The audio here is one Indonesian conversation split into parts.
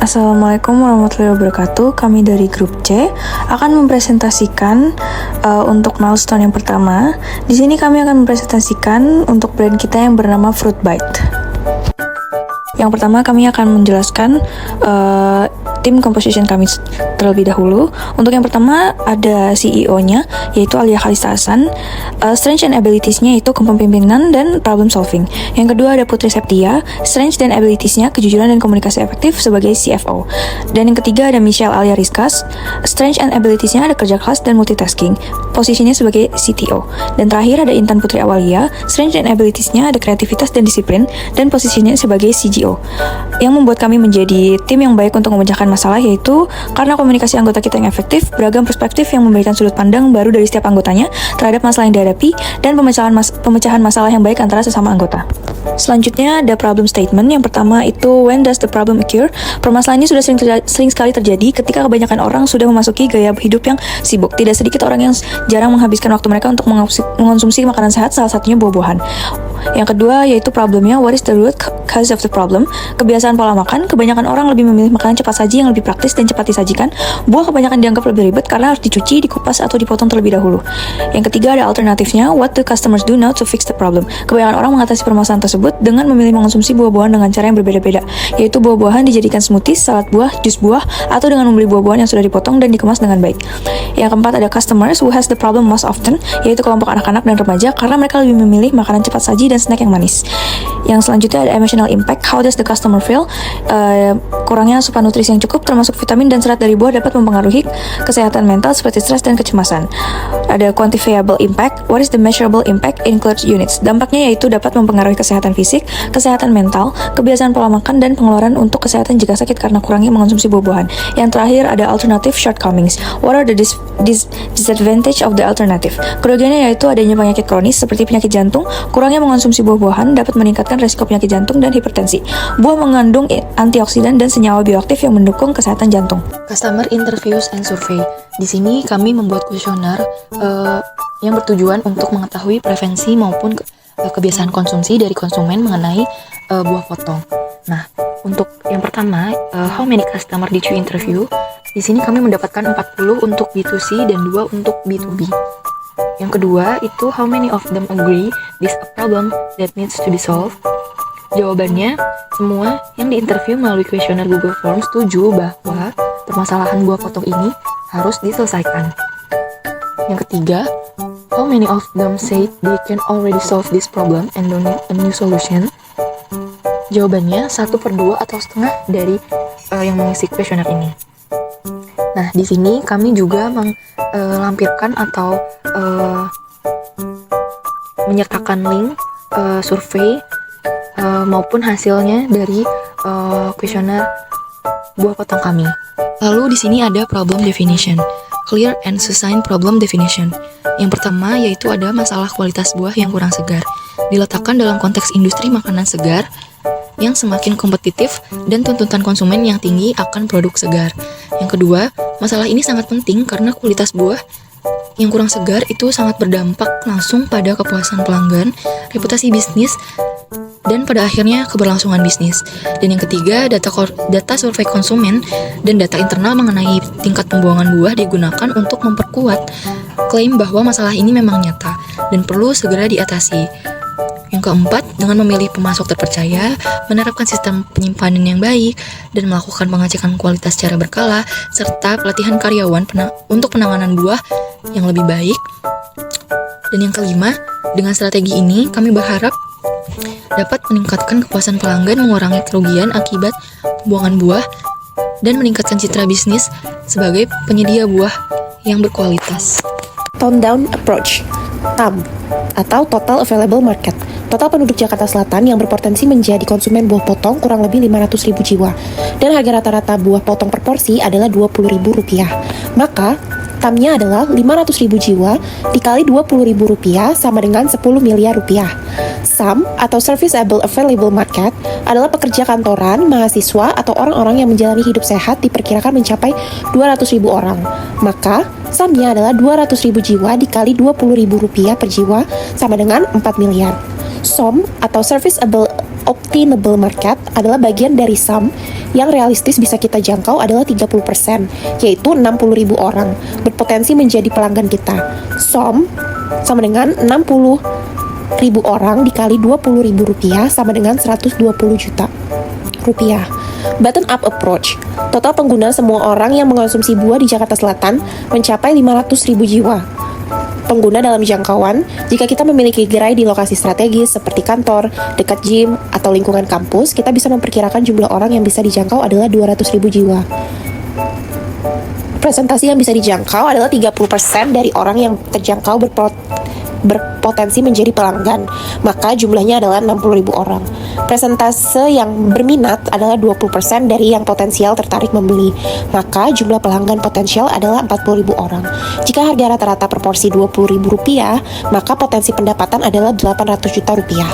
Assalamualaikum warahmatullahi wabarakatuh. Kami dari grup C akan mempresentasikan untuk milestone yang pertama. Di sini kami akan mempresentasikan untuk brand kita yang bernama Fruit Bite. Yang pertama kami akan menjelaskan tim composition kami terlebih dahulu. Untuk yang pertama ada CEO-nya yaitu Alia Khalista Hasan. Strength and abilities-nya yaitu kepemimpinan dan problem solving. Yang kedua ada Putri Septia. Strength dan abilities-nya kejujuran dan komunikasi efektif sebagai CFO. Dan yang ketiga ada Michelle Alia Rizkas. Strength and abilities-nya ada kerja keras dan multitasking. Posisinya sebagai CTO. Dan terakhir ada Intan Putri Awalia. Strength and abilities-nya ada kreativitas dan disiplin dan posisinya sebagai CGO. Yang membuat kami menjadi tim yang baik untuk memecahkan masalah yaitu karena komunikasi anggota kita yang efektif, beragam perspektif yang memberikan sudut pandang baru dari setiap anggotanya terhadap masalah yang dihadapi, dan pemecahan masalah yang baik antara sesama anggota. Selanjutnya ada problem statement. Yang pertama itu when does the problem occur? Permasalahan ini sudah sering sekali terjadi ketika kebanyakan orang sudah memasuki gaya hidup yang sibuk. Tidak sedikit orang yang jarang menghabiskan waktu mereka untuk mengonsumsi makanan sehat, salah satunya buah-buahan. Yang kedua yaitu problemnya, what is the root cause of the problem? Kebiasaan pola makan. Kebanyakan orang lebih memilih makanan cepat saji yang lebih praktis dan cepat disajikan. Buah kebanyakan dianggap lebih ribet karena harus dicuci, dikupas, atau dipotong terlebih dahulu. Yang ketiga ada alternatifnya, what do customers do now to fix the problem? Kebanyakan orang mengatasi permasalahan tersebut dengan memilih mengonsumsi buah-buahan dengan cara yang berbeda-beda, yaitu buah-buahan dijadikan smoothies, salad buah, jus buah, atau dengan membeli buah-buahan yang sudah dipotong dan dikemas dengan baik. Yang keempat ada customers who has the problem most often, yaitu kelompok anak-anak dan remaja karena mereka lebih memilih makanan cepat saji dan snack yang manis. Yang selanjutnya ada emotional impact, how does the customer feel? Kurangnya asupan nutrisi yang cukup termasuk vitamin dan serat dari buah dapat mempengaruhi kesehatan mental seperti stres dan kecemasan. Ada quantifiable impact, what is the measurable impact? Includes units. Dampaknya yaitu dapat mempengaruhi kesehatan fisik, kesehatan mental, kebiasaan pola makan, dan pengeluaran untuk kesehatan jika sakit karena kurangnya mengonsumsi buah-buahan. Yang terakhir ada alternative shortcomings, what are the disadvantage of the alternative? Kerugiannya yaitu adanya penyakit kronis seperti penyakit jantung. Kurangnya mengonsumsi buah-buahan dapat meningkatkan risiko penyakit jantung dan hipertensi. Buah mengandung antioksidan dan senyawa bioaktif yang mendukung kesehatan jantung. Customer interviews and survey. Di sini kami membuat kuesioner yang bertujuan untuk mengetahui preferensi maupun kebiasaan konsumsi dari konsumen mengenai buah potong. Nah, untuk yang pertama, how many customer did you interview? Di sini kami mendapatkan 40 untuk B2C dan 2 untuk B2B. Yang kedua itu how many of them agree this a problem that needs to be solved? Jawabannya, semua yang diinterview melalui kuesioner Google Forms setuju bahwa permasalahan buah potong ini harus diselesaikan. Yang ketiga, how many of them say they can already solve this problem and don't need a new solution? Jawabannya 1/2 atau setengah dari yang mengisi kuesioner ini. Nah, di sini kami juga melampirkan atau menyertakan link survei maupun hasilnya dari kuesioner buah potong kami. Lalu di sini ada problem definition, clear and succinct problem definition. Yang pertama yaitu ada masalah kualitas buah yang kurang segar, diletakkan dalam konteks industri makanan segar yang semakin kompetitif dan tuntutan konsumen yang tinggi akan produk segar. Yang kedua, masalah ini sangat penting karena kualitas buah yang kurang segar itu sangat berdampak langsung pada kepuasan pelanggan, reputasi bisnis, dan pada akhirnya keberlangsungan bisnis. Dan yang ketiga, data survei konsumen dan data internal mengenai tingkat pembuangan buah digunakan untuk memperkuat klaim bahwa masalah ini memang nyata dan perlu segera diatasi. Yang keempat, dengan memilih pemasok terpercaya, menerapkan sistem penyimpanan yang baik, dan melakukan pengecekan kualitas secara berkala, serta pelatihan karyawan untuk penanganan buah yang lebih baik. Dan yang kelima, dengan strategi ini kami berharap dapat meningkatkan kepuasan pelanggan, mengurangi kerugian akibat pembuangan buah, dan meningkatkan citra bisnis sebagai penyedia buah yang berkualitas. Top down approach, TAM, atau Total Available Market. Total penduduk Jakarta Selatan yang berpotensi menjadi konsumen buah potong kurang lebih 500.000 jiwa. Dan harga rata-rata buah potong per porsi adalah Rp20.000. Maka, TAM-nya adalah 500.000 jiwa dikali Rp20.000 sama dengan 10 miliar rupiah. SAM atau Serviceable Available Market adalah pekerja kantoran, mahasiswa, atau orang-orang yang menjalani hidup sehat diperkirakan mencapai 200.000 orang. Maka, SAM-nya adalah 200.000 jiwa dikali Rp20.000 per jiwa sama dengan 4 miliar. SOM atau Serviceable obtainable market adalah bagian dari sum yang realistis bisa kita jangkau adalah 30%, yaitu 60.000 orang berpotensi menjadi pelanggan kita. Sum sama dengan 60.000 orang dikali 20.000 rupiah sama dengan 120 juta rupiah. Button up approach. Total pengguna semua orang yang mengonsumsi buah di Jakarta Selatan mencapai 500.000 jiwa. Pengguna dalam jangkauan, jika kita memiliki gerai di lokasi strategis seperti kantor, dekat gym, atau lingkungan kampus, kita bisa memperkirakan jumlah orang yang bisa dijangkau adalah 200.000 jiwa. Presentasi yang bisa dijangkau adalah 30% dari orang yang terjangkau berpotensi menjadi pelanggan, maka jumlahnya adalah 60.000 orang. Persentase yang berminat adalah 20% dari yang potensial tertarik membeli, maka jumlah pelanggan potensial adalah 40.000 orang. Jika harga rata-rata per porsi Rp20.000, maka potensi pendapatan adalah 800 juta rupiah.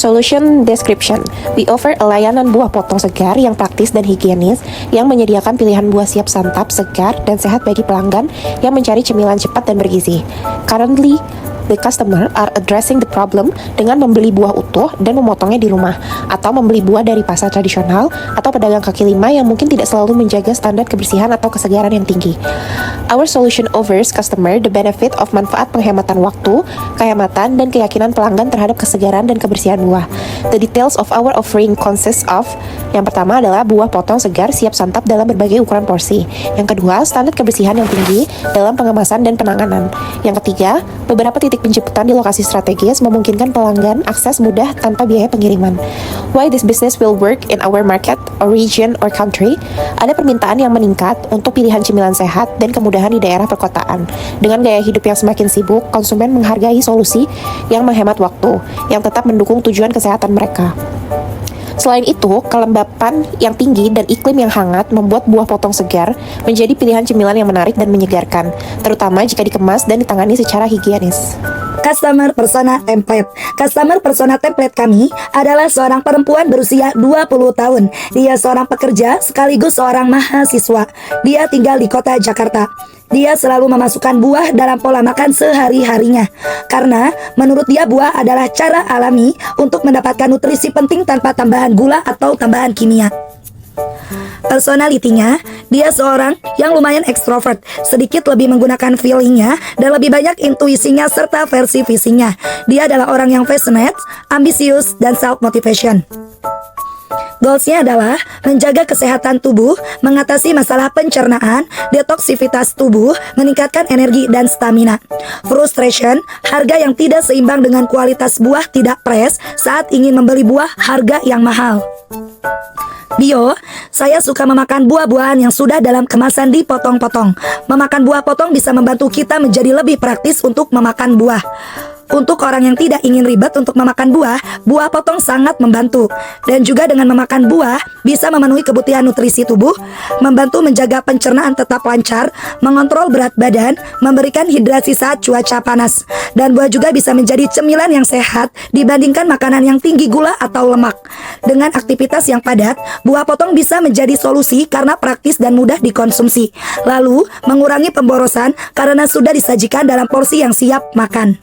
Solution description. We offer a layanan buah potong segar yang praktis dan higienis, yang menyediakan pilihan buah siap santap, segar, dan sehat bagi pelanggan yang mencari cemilan cepat dan bergizi. Currently, the customer are addressing the problem dengan membeli buah utuh dan memotongnya di rumah, atau membeli buah dari pasar tradisional atau pedagang kaki lima yang mungkin tidak selalu menjaga standar kebersihan atau kesegaran yang tinggi. Our solution offers customer the benefit of manfaat penghematan waktu, kehematan, dan keyakinan pelanggan terhadap kesegaran dan kebersihan buah. The details of our offering consists of: yang pertama adalah buah potong segar siap santap dalam berbagai ukuran porsi. Yang kedua, standar kebersihan yang tinggi dalam pengemasan dan penanganan. Yang ketiga, beberapa titik penjemputan di lokasi strategis memungkinkan pelanggan akses mudah tanpa biaya pengiriman. Why this business will work in our market, or region, or country? Ada permintaan yang meningkat untuk pilihan cemilan sehat dan kemudahan di daerah perkotaan. Dengan gaya hidup yang semakin sibuk, konsumen menghargai solusi yang menghemat waktu, yang tetap mendukung tujuan kesehatan mereka. Selain itu, kelembapan yang tinggi dan iklim yang hangat membuat buah potong segar menjadi pilihan cemilan yang menarik dan menyegarkan, terutama jika dikemas dan ditangani secara higienis. Customer Persona Template. Customer Persona Template kami adalah seorang perempuan berusia 20 tahun. Dia seorang pekerja sekaligus seorang mahasiswa. Dia tinggal di kota Jakarta. Dia selalu memasukkan buah dalam pola makan sehari-harinya, karena menurut dia buah adalah cara alami untuk mendapatkan nutrisi penting tanpa tambahan gula atau tambahan kimia. Personalitinya, dia seorang yang lumayan ekstrovert, sedikit lebih menggunakan feelingnya dan lebih banyak intuisinya serta versi visinya. Dia adalah orang yang passionate, ambisius, dan self-motivation. Goalsnya adalah menjaga kesehatan tubuh, mengatasi masalah pencernaan, detoksifitas tubuh, meningkatkan energi dan stamina. Frustration, harga yang tidak seimbang dengan kualitas buah tidak fresh saat ingin membeli buah harga yang mahal. Bio, saya suka memakan buah-buahan yang sudah dalam kemasan dipotong-potong. Memakan buah potong bisa membantu kita menjadi lebih praktis untuk memakan buah. Untuk orang yang tidak ingin ribet untuk memakan buah, buah potong sangat membantu. Dan juga dengan memakan buah, bisa memenuhi kebutuhan nutrisi tubuh, membantu menjaga pencernaan tetap lancar, mengontrol berat badan, memberikan hidrasi saat cuaca panas. Dan buah juga bisa menjadi cemilan yang sehat dibandingkan makanan yang tinggi gula atau lemak. Dengan aktivitas yang padat, buah potong bisa menjadi solusi karena praktis dan mudah dikonsumsi. Lalu, mengurangi pemborosan karena sudah disajikan dalam porsi yang siap makan.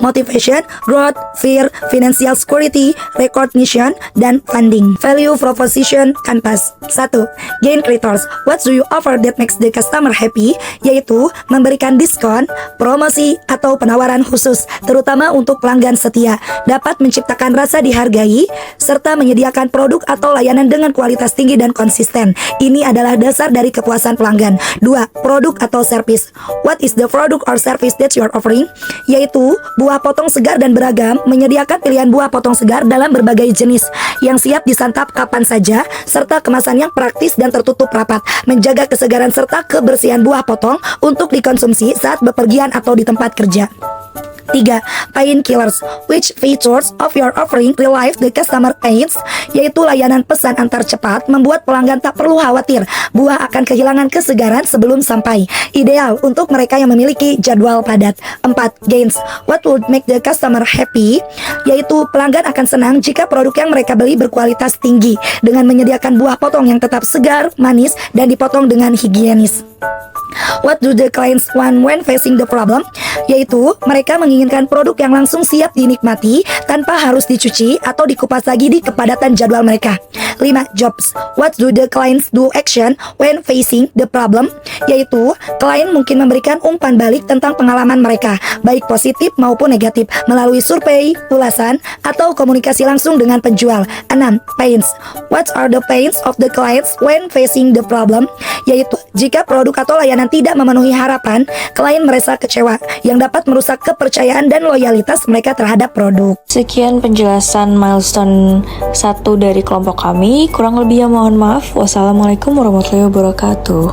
Motivation, growth, fear, financial security, recognition, dan funding. Value proposition canvas. 1. Gain creators. What do you offer that makes the customer happy? Yaitu memberikan diskon, promosi, atau penawaran khusus, terutama untuk pelanggan setia. Dapat menciptakan rasa dihargai, serta menyediakan produk atau layanan dengan kualitas tinggi dan konsisten. Ini adalah dasar dari kepuasan pelanggan. 2. Produk atau service. What is the product or service that you are offering? Yaitu buah potong segar dan beragam, menyediakan pilihan buah potong segar dalam berbagai jenis yang siap disantap kapan saja, serta kemasan yang praktis dan tertutup rapat, menjaga kesegaran serta kebersihan buah potong untuk dikonsumsi saat bepergian atau di tempat kerja. 3. Painkillers. Which features of your offering relieve the customer needs? Yaitu layanan pesan antar cepat membuat pelanggan tak perlu khawatir buah akan kehilangan kesegaran sebelum sampai. Ideal untuk mereka yang memiliki jadwal padat. 4. Gains. What would make the customer happy? Yaitu pelanggan akan senang jika produk yang mereka beli berkualitas tinggi dengan menyediakan buah potong yang tetap segar, manis, dan dipotong dengan higienis. What do the clients want when facing the problem? Yaitu, mereka menginginkan produk yang langsung siap dinikmati tanpa harus dicuci atau dikupas lagi di kepadatan jadwal mereka. 5. Jobs. What do the clients do action when facing the problem? Yaitu, klien mungkin memberikan umpan balik tentang pengalaman mereka, baik positif maupun negatif, melalui survei, ulasan, atau komunikasi langsung dengan penjual. 6. Pains. What are the pains of the clients when facing the problem? Yaitu, jika produk atau layanan tidak memenuhi harapan, klien merasa kecewa, yang dapat merusak kepercayaan dan loyalitas mereka terhadap produk. Sekian penjelasan milestone 1 dari kelompok kami. Kurang lebihnya mohon maaf. Wassalamualaikum warahmatullahi wabarakatuh.